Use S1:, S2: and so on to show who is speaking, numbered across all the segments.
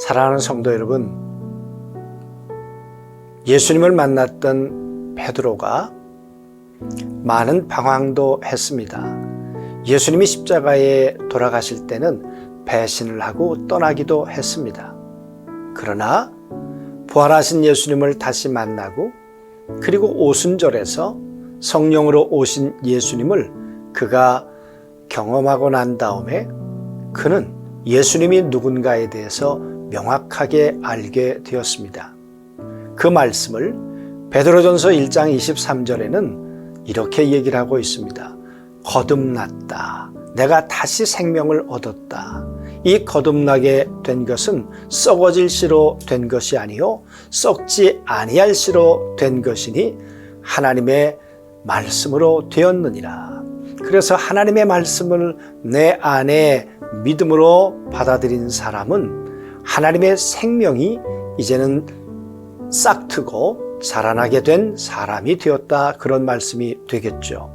S1: 사랑하는 성도 여러분, 예수님을 만났던 베드로가 많은 방황도 했습니다. 예수님이 십자가에 돌아가실 때는 배신을 하고 떠나기도 했습니다. 그러나 부활하신 예수님을 다시 만나고 그리고 오순절에서 성령으로 오신 예수님을 그가 경험하고 난 다음에 그는 예수님이 누군가에 대해서 명확하게 알게 되었습니다. 그 말씀을 베드로전서 1장 23절에는 이렇게 얘기를 하고 있습니다. 거듭났다. 내가 다시 생명을 얻었다. 이 거듭나게 된 것은 썩어질 씨로 된 것이 아니요 썩지 아니할 씨로 된 것이니 하나님의 말씀으로 되었느니라. 그래서 하나님의 말씀을 내 안에 믿음으로 받아들인 사람은 하나님의 생명이 이제는 싹트고 자라나게 된 사람이 되었다. 그런 말씀이 되겠죠.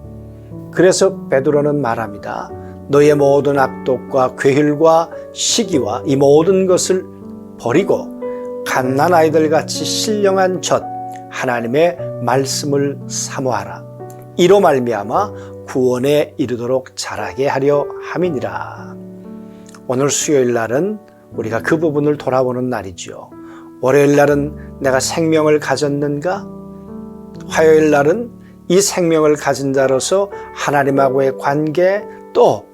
S1: 그래서 베드로는 말합니다. 너의 모든 악독과 괴휼과 시기와 이 모든 것을 버리고 갓난아이들 같이 신령한 젖 하나님의 말씀을 사모하라. 이로 말미암아 구원에 이르도록 자라게 하려 함이니라. 오늘 수요일 날은 우리가 그 부분을 돌아보는 날이죠. 월요일 날은 내가 생명을 가졌는가? 화요일 날은 이 생명을 가진 자로서 하나님하고의 관계, 또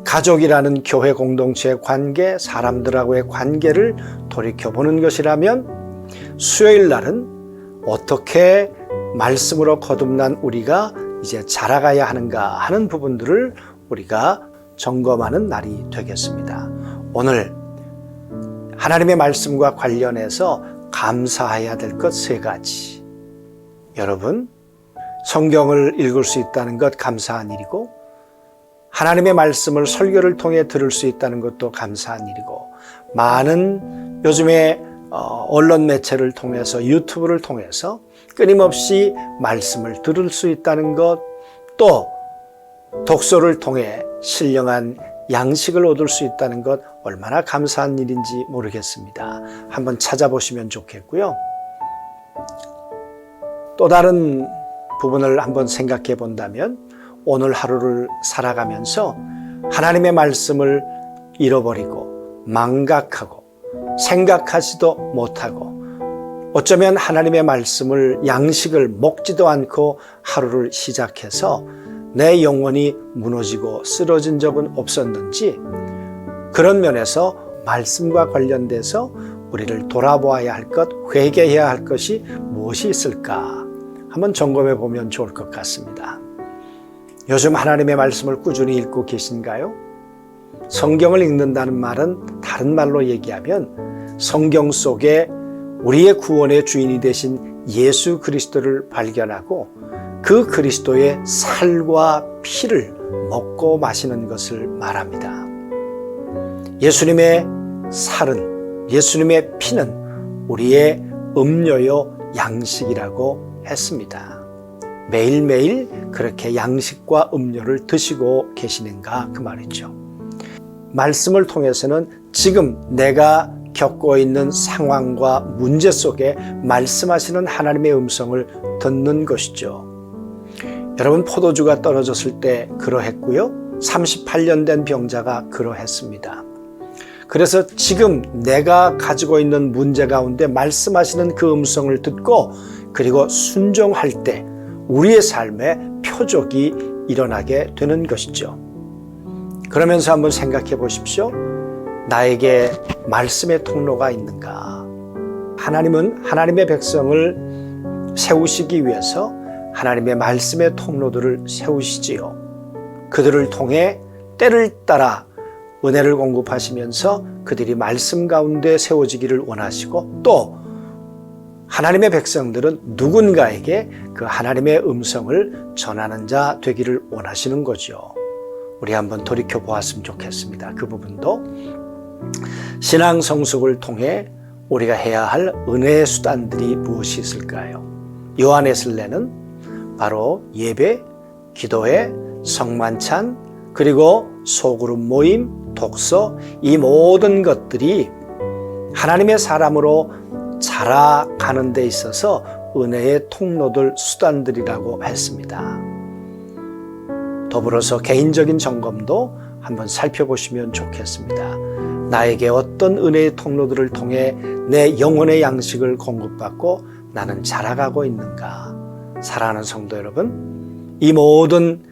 S1: 가족이라는 교회 공동체의 관계, 사람들하고의 관계를 돌이켜보는 것이라면, 수요일 날은 어떻게 말씀으로 거듭난 우리가 이제 자라가야 하는가 하는 부분들을 우리가 점검하는 날이 되겠습니다. 오늘 하나님의 말씀과 관련해서 감사해야 될 것 3가지. 여러분, 성경을 읽을 수 있다는 것 감사한 일이고, 하나님의 말씀을 설교를 통해 들을 수 있다는 것도 감사한 일이고, 많은 요즘에 언론 매체를 통해서, 유튜브를 통해서 끊임없이 말씀을 들을 수 있다는 것, 또 독서를 통해 신령한 양식을 얻을 수 있다는 것, 얼마나 감사한 일인지 모르겠습니다. 한번 찾아보시면 좋겠고요. 또 다른 부분을 한번 생각해 본다면, 오늘 하루를 살아가면서 하나님의 말씀을 잃어버리고 망각하고 생각하지도 못하고, 어쩌면 하나님의 말씀을 양식을 먹지도 않고 하루를 시작해서 내 영혼이 무너지고 쓰러진 적은 없었는지, 그런 면에서 말씀과 관련돼서 우리를 돌아보아야 할 것, 회개해야 할 것이 무엇이 있을까 한번 점검해 보면 좋을 것 같습니다. 요즘 하나님의 말씀을 꾸준히 읽고 계신가요? 성경을 읽는다는 말은 다른 말로 얘기하면 성경 속에 우리의 구원의 주인이 되신 예수 그리스도를 발견하고 그 그리스도의 살과 피를 먹고 마시는 것을 말합니다. 예수님의 살은, 예수님의 피는 우리의 음료요 양식이라고 했습니다. 매일매일 그렇게 양식과 음료를 드시고 계시는가 그 말이죠. 말씀을 통해서는 지금 내가 겪고 있는 상황과 문제 속에 말씀하시는 하나님의 음성을 듣는 것이죠. 여러분, 포도주가 떨어졌을 때 그러했고요. 38년 된 병자가 그러했습니다. 그래서 지금 내가 가지고 있는 문제 가운데 말씀하시는 그 음성을 듣고 그리고 순종할 때 우리의 삶에 표적이 일어나게 되는 것이죠. 그러면서 한번 생각해 보십시오. 나에게 말씀의 통로가 있는가? 하나님은 하나님의 백성을 세우시기 위해서 하나님의 말씀의 통로들을 세우시지요. 그들을 통해 때를 따라 은혜를 공급하시면서 그들이 말씀 가운데 세워지기를 원하시고, 또 하나님의 백성들은 누군가에게 그 하나님의 음성을 전하는 자 되기를 원하시는 거죠. 우리 한번 돌이켜 보았으면 좋겠습니다. 그 부분도 신앙 성숙을 통해 우리가 해야 할 은혜의 수단들이 무엇이 있을까요? 요한에슬레는 바로 예배, 기도회, 성만찬, 그리고 소그룹 모임, 독서, 이 모든 것들이 하나님의 사람으로 자라가는 데 있어서 은혜의 통로들, 수단들이라고 했습니다. 더불어서 개인적인 점검도 한번 살펴보시면 좋겠습니다. 나에게 어떤 은혜의 통로들을 통해 내 영혼의 양식을 공급받고 나는 자라가고 있는가? 사랑하는 성도 여러분, 이 모든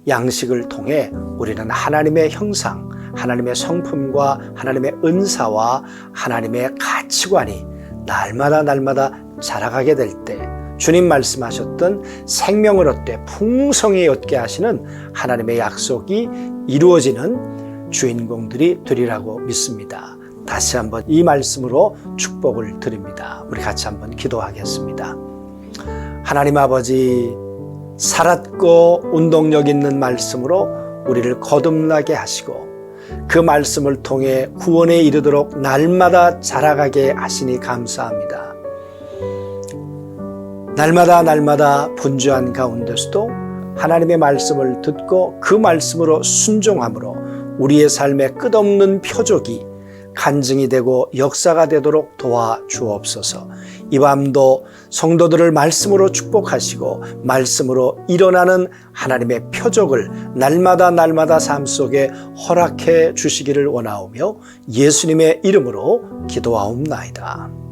S1: 양식을 통해 우리는 하나님의 형상, 하나님의 성품과 하나님의 은사와 하나님의 가치관이 날마다 자라가게 될 때 주님 말씀하셨던 생명을 얻되 풍성히 얻게 하시는 하나님의 약속이 이루어지는 주인공들이 되리라고 믿습니다. 다시 한번 이 말씀으로 축복을 드립니다. 우리 같이 한번 기도하겠습니다. 하나님 아버지, 살았고 운동력 있는 말씀으로 우리를 거듭나게 하시고 그 말씀을 통해 구원에 이르도록 날마다 자라가게 하시니 감사합니다. 날마다 분주한 가운데서도 하나님의 말씀을 듣고 그 말씀으로 순종함으로 우리의 삶의 끝없는 표적이 간증이 되고 역사가 되도록 도와주옵소서. 이 밤도 성도들을 말씀으로 축복하시고 말씀으로 일어나는 하나님의 표적을 날마다 삶 속에 허락해 주시기를 원하오며 예수님의 이름으로 기도하옵나이다.